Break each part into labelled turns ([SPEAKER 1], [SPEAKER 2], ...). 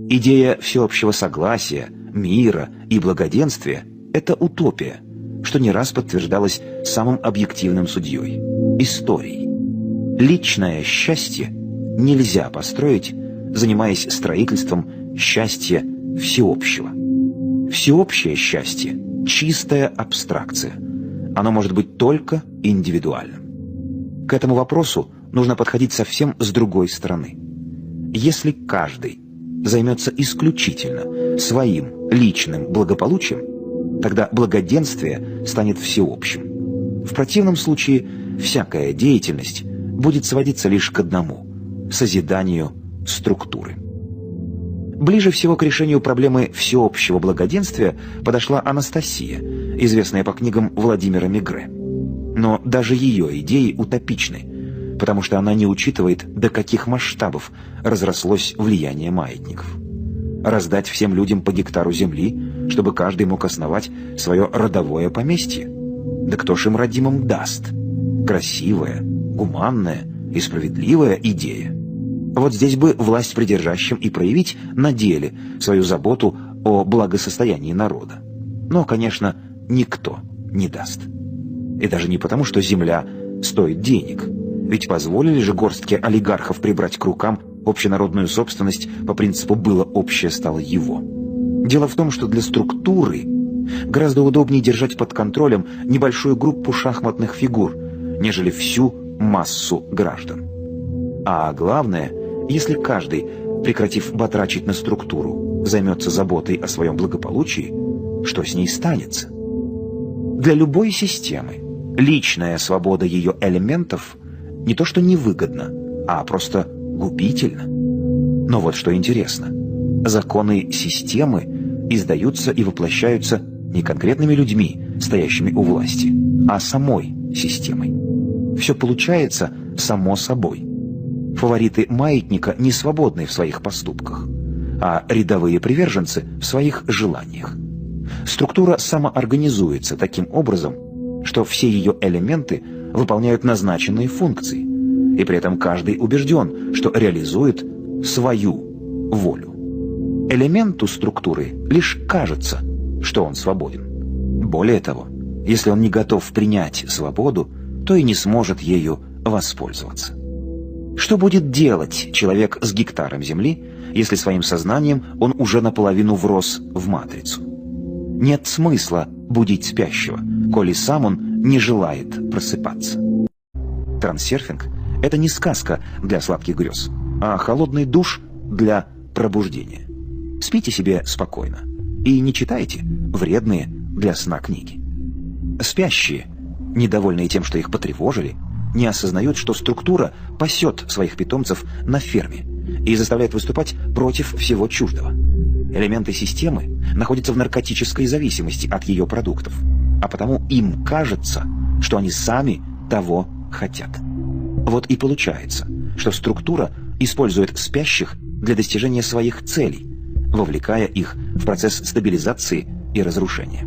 [SPEAKER 1] Идея всеобщего согласия, мира и благоденствия – это утопия, что не раз подтверждалось самым объективным судьей – историей. Личное счастье нельзя построить, занимаясь строительством счастья всеобщего. Всеобщее счастье – чистая абстракция. Оно может быть только индивидуальным. К этому вопросу нужно подходить совсем с другой стороны. Если каждый займется исключительно своим личным благополучием, тогда благоденствие станет всеобщим. В противном случае всякая деятельность будет сводиться лишь к одному – созиданию структуры. Ближе всего к решению проблемы всеобщего благоденствия подошла Анастасия, известная по книгам Владимира Мегре. Но даже ее идеи утопичны, потому что она не учитывает, до каких масштабов разрослось влияние маятников. Раздать всем людям по гектару земли, чтобы каждый мог основать свое родовое поместье? Да кто ж им родимым даст? Красивая, гуманная и справедливая идея. Вот здесь бы власть придержащим и проявить на деле свою заботу о благосостоянии народа. Но, конечно, никто не даст. И даже не потому, что земля стоит денег. Ведь позволили же горстке олигархов прибрать к рукам общенародную собственность по принципу «было общее, стало его». Дело в том, что для структуры гораздо удобнее держать под контролем небольшую группу шахматных фигур, нежели всю массу граждан. А главное, если каждый, прекратив батрачить на структуру, займется заботой о своем благополучии, что с ней станется? Для любой системы личная свобода ее элементов не то что невыгодна, а просто губительна. Но вот что интересно. Законы системы издаются и воплощаются не конкретными людьми, стоящими у власти, а самой системой. Все получается само собой. Фавориты маятника не свободны в своих поступках, а рядовые приверженцы в своих желаниях. Структура самоорганизуется таким образом, что все ее элементы выполняют назначенные функции, и при этом каждый убежден, что реализует свою волю. Элементу структуры лишь кажется, что он свободен. Более того, если он не готов принять свободу, то и не сможет ею воспользоваться. Что будет делать человек с гектаром земли, если своим сознанием он уже наполовину врос в матрицу? Нет смысла будить спящего, коли сам он не желает просыпаться. Трансерфинг – это не сказка для сладких грез, а холодный душ для пробуждения. Спите себе спокойно и не читайте вредные для сна книги. Спящие, недовольные тем, что их потревожили, не осознают, что структура пасет своих питомцев на ферме и заставляет выступать против всего чуждого. Элементы системы находятся в наркотической зависимости от ее продуктов, а потому им кажется, что они сами того хотят. Вот и получается, что структура использует спящих для достижения своих целей, вовлекая их в процесс стабилизации и разрушения.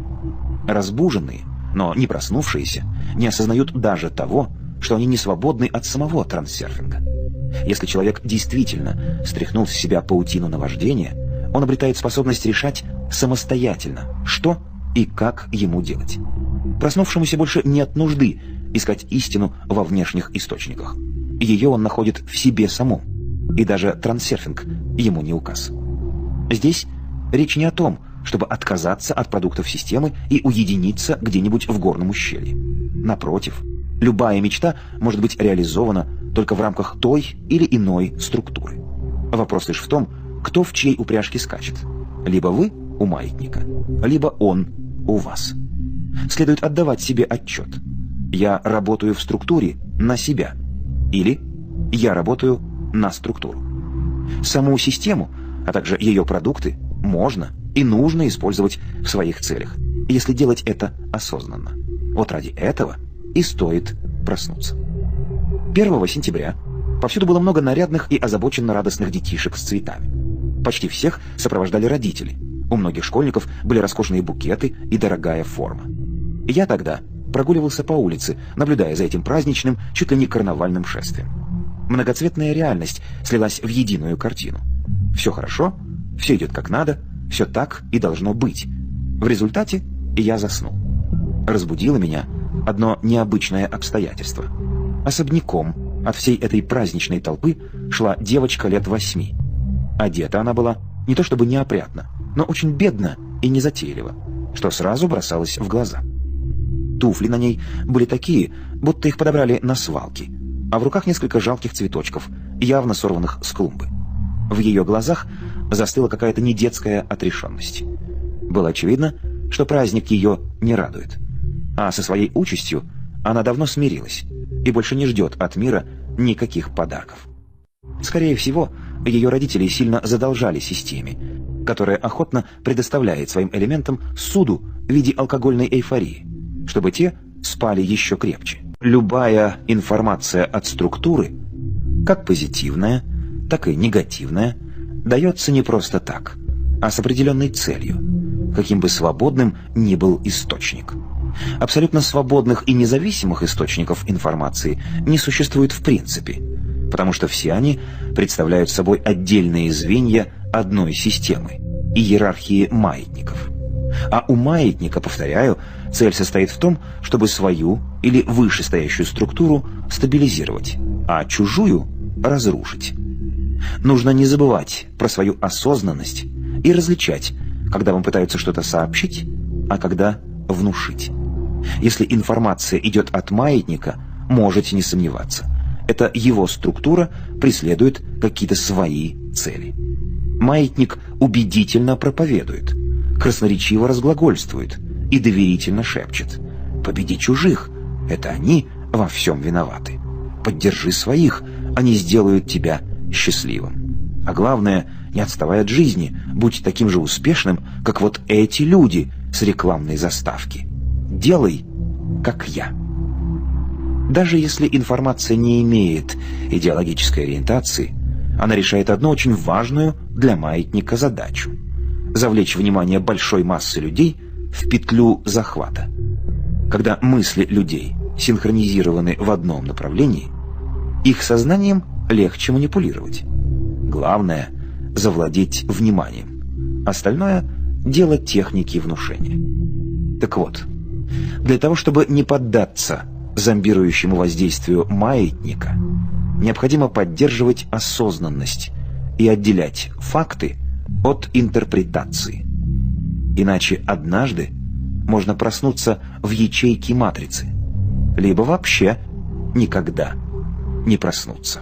[SPEAKER 1] Разбуженные, но не проснувшиеся, не осознают даже того, что они не свободны от самого трансерфинга. Если человек действительно стряхнул с себя паутину наваждения, он обретает способность решать самостоятельно, что и как ему делать. Проснувшемуся больше нет нужды искать истину во внешних источниках. Ее он находит в себе самом, и даже трансерфинг ему не указ. Здесь речь не о том, чтобы отказаться от продуктов системы и уединиться где-нибудь в горном ущелье. Напротив, любая мечта может быть реализована только в рамках той или иной структуры. Вопрос лишь в том, кто в чьей упряжке скачет. Либо вы у маятника, либо он у вас. Следует отдавать себе отчет. Я работаю в структуре на себя. Или я работаю на структуру. Саму систему, а также ее продукты можно и нужно использовать в своих целях, если делать это осознанно. Вот ради этого и стоит проснуться. 1 сентября повсюду было много нарядных и озабоченно радостных детишек с цветами. Почти всех сопровождали родители. У многих школьников были роскошные букеты и дорогая форма. Я тогда прогуливался по улице, наблюдая за этим праздничным, чуть ли не карнавальным шествием. Многоцветная реальность слилась в единую картину. Все хорошо, Все идет как надо, все так и должно быть. В результате я заснул. Разбудило меня одно необычное обстоятельство. Особняком от всей этой праздничной толпы шла девочка лет 8. Одета она была не то чтобы неопрятно, но очень бедно и незатейливо, что сразу бросалось в глаза. Туфли на ней были такие, будто их подобрали на свалке, а в руках несколько жалких цветочков, явно сорванных с клумбы. В ее глазах застыла какая-то недетская отрешенность. Было очевидно, что праздник ее не радует. А со своей участью она давно смирилась и больше не ждет от мира никаких подарков. Скорее всего, ее родители сильно задолжали системе, которая охотно предоставляет своим элементам суду в виде алкогольной эйфории, чтобы те спали еще крепче. Любая информация от структуры, как позитивная, так и негативная, дается не просто так, а с определенной целью, каким бы свободным ни был источник. Абсолютно свободных и независимых источников информации не существует в принципе, потому что все они представляют собой отдельные звенья одной системы и иерархии маятников. А у маятника, повторяю, цель состоит в том, чтобы свою или вышестоящую структуру стабилизировать, а чужую разрушить. Нужно не забывать про свою осознанность и различать, когда вам пытаются что-то сообщить, а когда внушить. Если информация идет от маятника, можете не сомневаться. Это его структура преследует какие-то свои цели. Маятник убедительно проповедует, красноречиво разглагольствует и доверительно шепчет: «Победи чужих, это они во всем виноваты. Поддержи своих, они сделают тебя счастливым. А главное, не отставай от жизни, будь таким же успешным, как вот эти люди с рекламной заставки. Делай, как я». Даже если информация не имеет идеологической ориентации, она решает одну очень важную для маятника задачу – завлечь внимание большой массы людей в петлю захвата. Когда мысли людей синхронизированы в одном направлении, их сознанием легче манипулировать. Главное – завладеть вниманием. Остальное – дело техники внушения. Так вот, для того, чтобы не поддаться зомбирующему воздействию маятника, необходимо поддерживать осознанность и отделять факты от интерпретации. Иначе однажды можно проснуться в ячейке матрицы, либо вообще никогда не проснуться.